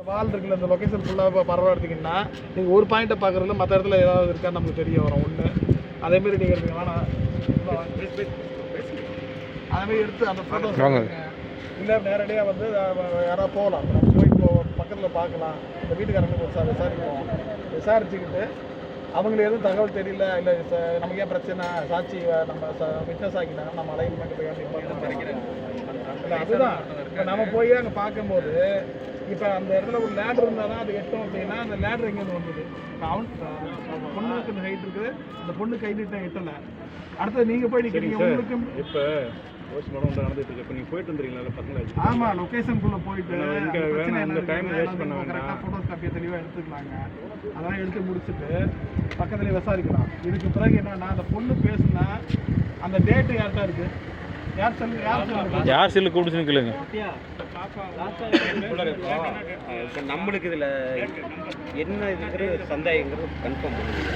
வால் இருக்குல்ல இந்த லொக்கேஷன் ஃபுல்லாக பரவாயில்ல எடுத்திங்கன்னா நீங்கள் ஒரு பாயிண்ட்டை பார்க்குறதுல மற்ற இடத்துல ஏதாவது இருக்கான்னு நமக்கு தெரிய வரும் ஒன்று. அதேமாரி நீங்கள் எடுத்துக்கலாம். அதேமாரி எடுத்து அந்த ஃபோட்டோஸ் இல்லை நேரடியாக வந்து யாராவது போகலாம், நம்ம போய் பக்கத்தில் பார்க்கலாம். இந்த வீட்டுக்காரங்க விசாரிப்போம். விசாரிச்சுக்கிட்டு அவங்களுக்கு எதுவும் தகவல் தெரியல, இல்லை நமக்கு ஏன் பிரச்சனை, சாட்சி நம்ம விட்னஸ் ஆக்கிட்டாங்க, நம்ம அலைன்மெண்ட் இல்லை. அதுதான் இப்போ நம்ம போய் அங்கே பார்க்கும்போது இப்போ அந்த இடத்துல ஒரு லேடர் இருந்தால் தான் அது எட்டும் அப்படின்னா அந்த லேடர் எங்கேருந்து வந்தது? அவன் பொண்ணுக்கு இந்த ஹைட் இருக்குது, அந்த பொண்ணு கை நீட்ட எட்டலை. அடுத்தது நீங்கள் போய் நிற்கிறீங்க. உங்களுக்கு இப்போ போஸ்ட்மார்ட்டம் நடந்துட்டு இருக்கு. இப்போ நீங்கள் போயிட்டு வந்துருக்கீங்களா பசங்க? ஆமாம், லொக்கேஷனுக்குள்ளே போயிட்டு இந்த டைம் வேஸ்ட் பண்ண வேண்டாம். ஃபோட்டோஸ் காப்பியை தெளிவாக எடுத்துக்கலாங்க. அதெல்லாம் எடுத்து முடிச்சுட்டு பக்கத்துலேயே விசாரிக்கலாம். இதுக்கு பிறகு என்னன்னா அந்த பொண்ணு பேசுனா அந்த டேட்டு யார்கிட்ட இருக்குது, யார் செல்லு கூப்பிட்டு நிற்கலங்க. இப்போ நம்மளுக்கு இதில் என்ன இதுங்கிறது சந்தேகங்கிறது கன்ஃபார்ம் பண்ணுங்க.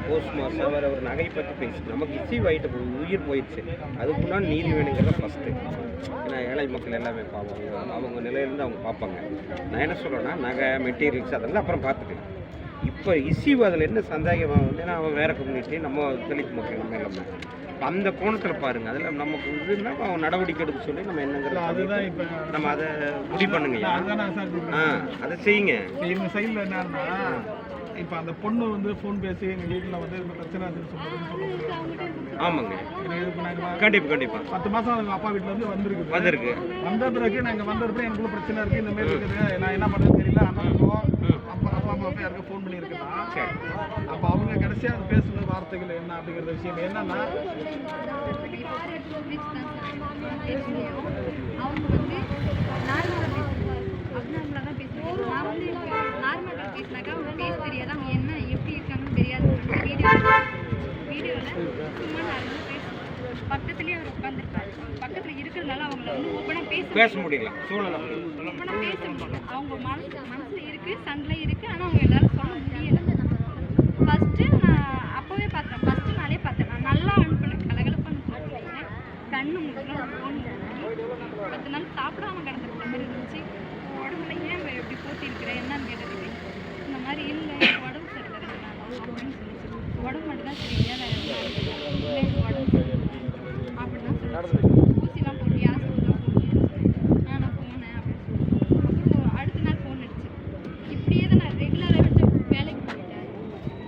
போஸ்ட்மாஸ்டர் அவர் நகை பற்றி பேசி நமக்கு இசைவ் ஆகிட்டு உயிர் போயிடுச்சு, அதுக்குன்னா நீதி வேணுங்கிறத ஃபஸ்ட்டு. ஏன்னா ஏழை மக்கள் எல்லாமே பார்ப்பாங்க, அவங்க நிலையிலேருந்து அவங்க பார்ப்பாங்க. நான் என்ன சொல்கிறேன்னா நகை மெட்டீரியல்ஸ் அதெல்லாம் அப்புறம் பார்த்துக்கலாம். இப்போ இசைவ் அதில் என்ன சந்தேகமாக வந்து ஏன்னா அவன் வேறு கம்யூனிட்டி, நம்ம தலித் மக்கள் நம்ம எல்லாமே அந்த கோணத்தில் பாருங்கள். அதில் நமக்கு இதுன்னா அவன் நடவடிக்கை எடுக்க சொல்லி நம்ம என்னங்கிறது அதுதான் இப்போ நம்ம அதை முடிவு பண்ணுங்க. அதை செய்யுங்க. இவங்க சைடில் என்னன்னா இப்போ அந்த பொண்ணு வந்து ஃபோன் பேசி எங்கள் வீட்டில் வந்து இந்த பிரச்சனை சொல்லுங்க. ஆமாங்க, கண்டிப்பாக 10 மாதம் எங்கள் அப்பா வீட்டில் வந்து வந்திருக்கு. வந்த பிறகு நாங்கள் வந்த பிறகு எனக்குள்ள பிரச்சனை இருக்குது, இந்த மாதிரி இருக்குது, நான் என்ன பண்ணுறது தெரியல. அண்ணனுக்கோ அப்பா அம்மா யாருக்கும் ஃபோன் பண்ணியிருக்கலாம். அப்போ அவங்க கடைசியாக அது பேசுகிற வார்த்தைகள் என்ன அப்படிங்கிற விஷயம் என்னன்னா பக்கத்துலயே அவர் உட்காந்துருக்காரு. பக்கத்துல இருக்கிறதுனால அவங்கள வந்து ஓப்பனா பேச முடியல, ஓப்பனா பேச முடியல. அவங்க மனசுல இருக்கு, சண்டை இருக்கு, ஆனா அவங்க எல்லாரும் சொல்ல முடியல. ஃபர்ஸ்ட் நான் அப்பவே பார்த்தேன், ஃபர்ஸ்ட் நாளே பார்த்தேன். நான் நல்லா அனுப்பினேன், கலகலப்பான சொல்லுவேன். கண்ணு முக்கியம் ஃபோன் 10 நாள் சாப்பிடாம கிடந்துருக்க மாதிரி இருந்துச்சு. உடம்புல ஏன் எப்படி போட்டி இருக்கிறேன் என்னன்னு கேட்டதுக்கு இந்த மாதிரி இல்லை, உடம்பு சரியில்லை 2 நாள் அப்படின்னு சொல்லிச்சு. உடம்பு மட்டும் தான் சரியில்லையா, இல்லை உடம்பு அப்படிதான் சொல்லிச்சு. ஊசிலாம் போட்டு ஹாஸ்பிட்டலாம் போட்டு நான் போனேன் அப்படின்னு சொல்லி அப்புறம் அடுத்த நாள் ஃபோன் அடிச்சு. இப்படியே தான் நான் ரெகுலராக வச்சு வேலைக்கு போயிட்டேன்.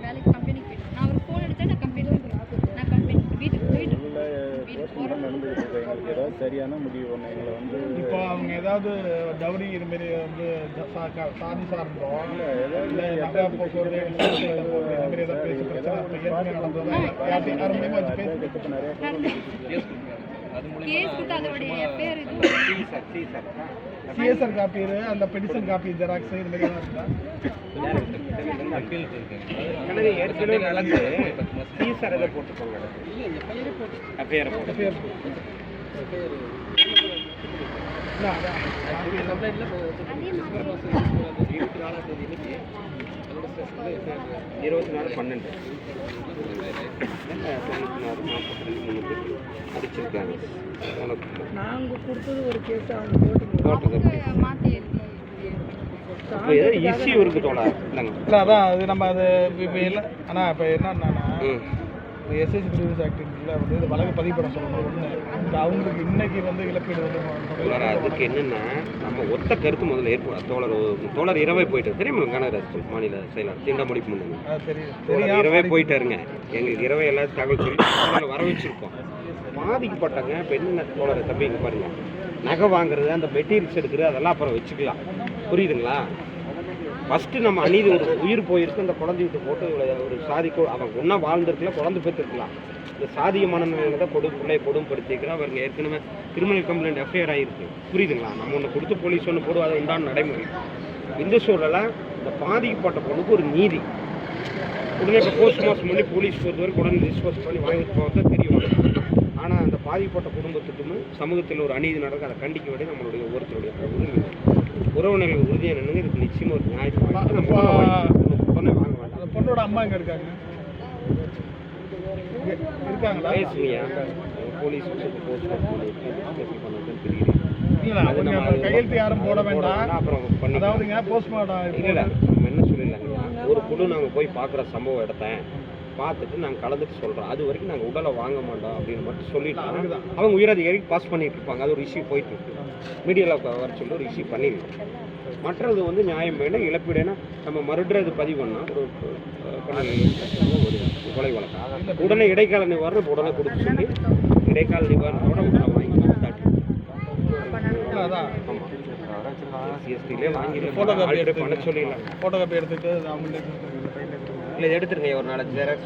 வேலைக்கு கம்பெனிக்கு போயிட்டேன். நான் ஒரு ஃபோன் அடித்தா நான் கம்பெனிக்கு வீட்டுக்கு போயிட்டு ஏதாவது சரியான முடிவு ஒன்று எங்களை வந்து இப்போ அவங்க ஏதாவது டவுரி இதுமாரி வந்து சாதி சார்ந்தோம் இல்லை நகை போக்குவரத்து இதுமாரி ஏதாவது பேசி பிரச்சனை நடந்ததான் யார் மூலியமாக வச்சு பேசி கேஸ் கொடுத்து அதோடைய பேர் சிஎஸ்ஆர் காப்பி, அந்த பெடிஷன் காப்பி, ஜெராக்ஸ் இது மாதிரி இருக்குதா? ஏற்கனவே நடந்து சிஎஸ்ஆர் எதை போட்டுக்கோங்க, எஃப்ஐஆர் போட்டு 24/12 அடிச்சிருக்காங்க. நாங்கள் கொடுத்தது ஒரு கேஸ் அவங்க மாற்றி இஷ்யூ இருக்கு தோழா. இல்லை அதான் அது நம்ம அது இப்போ இல்லை. ஆனால் இப்போ என்னன்னா எஸ்எஸ்சி பிரிவிஸ் ஆக்டிங்கில் வந்து இது வழக்கு பதிவு பண்ண சொல்லணும். ஒன்று இந்த அவங்களுக்கு இன்னைக்கு வந்து இழப்பீடு வந்து அதுக்கு என்னென்னா நம்ம ஒத்த கருத்து முதல்ல ஏற்படும். தோழர் இரவே போயிட்டு தெரியுமா, கனகராஜ் மாநில செயலாளர் தீண்டாமொழி பண்ணுங்க இரவே போயிட்டாருங்க. எங்களுக்கு இரவே எல்லாத்தையும் தகவல் சொல்லி வர வச்சுருக்கோம். பாதிக்கப்பட்டாங்க. இப்போ என்ன தோழர் தம்பிங்க பாருங்க, நகை வாங்குறது, அந்த மெட்டீரியல்ஸ் எடுக்கிறது அதெல்லாம் அப்புறம் வச்சுக்கலாம், புரியுதுங்களா? ஃபஸ்ட்டு நம்ம அநீதி ஒரு உயிர் போயிருக்கு, அந்த குழந்தை விட்டு போட்டு ஒரு சாதிக்கோ அவன் ஒன்றா வாழ்ந்துருக்கலாம், குழந்தை பெற்றுருக்கலாம். இந்த சாதிய மனநிலையில தான் பிள்ளையை கொடுமைப்படுத்திக்கிறோம். அவருங்க ஏற்கனவே கிரிமினல் கம்ப்ளைண்ட் எஃப்ஐஆர் ஆகிருக்கு, புரியுதுங்களா? நம்ம ஒன்று கொடுத்து போலீஸ் ஒன்று போடுவோம், அது உண்டான நடைமுறை. இந்த சூழலாம் இந்த பாதிக்கப்பட்ட பொண்ணுக்கு ஒரு நீதி உடனே இப்போ போஸ்ட்மார்ட்டம் பண்ணி போலீஸ் பொறுத்தவரைக்கும் உடனே டிஸ்போஸ் பண்ணி வாங்கிட்டு போகிறத தெரியும். ஆனால் அந்த பாதிக்கப்பட்ட குடும்பத்துக்குமே சமூகத்தில் ஒரு அநீதி நடக்க அதை கண்டிக்க வேண்டிய நம்மளுடைய ஒவ்வொருத்தருடைய உரிமை. உறவினர்கள் உறுதியாக என்னங்க இதுக்கு நிச்சயமாக ஒரு நியாயம் வாங்க வேண்டாம். அந்த பொண்ணோட அம்மா எங்கே இருக்காங்க? இருக்காங்களா? பேசுங்கய்யா, போலீஸ் போஸ்ட் பண்ணி தெரியுது. இல்லை அவங்க கையெழுத்து யாரும் போட வேண்டாம். அப்புறம் பண்ணி அதாவதுங்க போஸ்ட்மார்ட்டம் இல்லை நம்ம என்ன சொல்லிடலாங்க, ஒரு குழு நாங்கள் போய் பார்க்குற சம்பவம் இடத்த பார்த்துட்டு நாங்கள் கலந்துட்டு சொல்கிறோம், அது வரைக்கும் நாங்கள் உடலை வாங்க மாட்டோம் அப்படின்னு மட்டும் சொல்லிட்டு அவங்க உயரதிகாரிக்கு பாஸ் பண்ணிட்டு இருப்பாங்க. அது ஒரு இஷ்யூ போயிட்டு இருக்கு, மீடியாவில் வர சொல்லி ஒரு இஷ்யூ பண்ணியிருக்கோம். மற்றது வந்து நியாயம் வேணும், இழப்பீடுனா நம்ம மறுடுறது பதிவு பண்ணால் ஒரு கொலை வழக்கம் உடனே இடைக்கால நிவாரணம் உடனே கொடுத்து சொல்லி இடைக்கால நிவாரணத்தோட உடனே வாங்கிக்கலாம். அதான் ஆமாம் சிஎஸ்டிலே வாங்கி ஃபோட்டோகாப்பி பண்ண சொல்லிடலாம். ஃபோட்டோகாப்பி எடுத்துட்டு அவங்க இல்லை எடுத்துருங்க ஒரு நாளைக்கு ஜெராக்ஸ்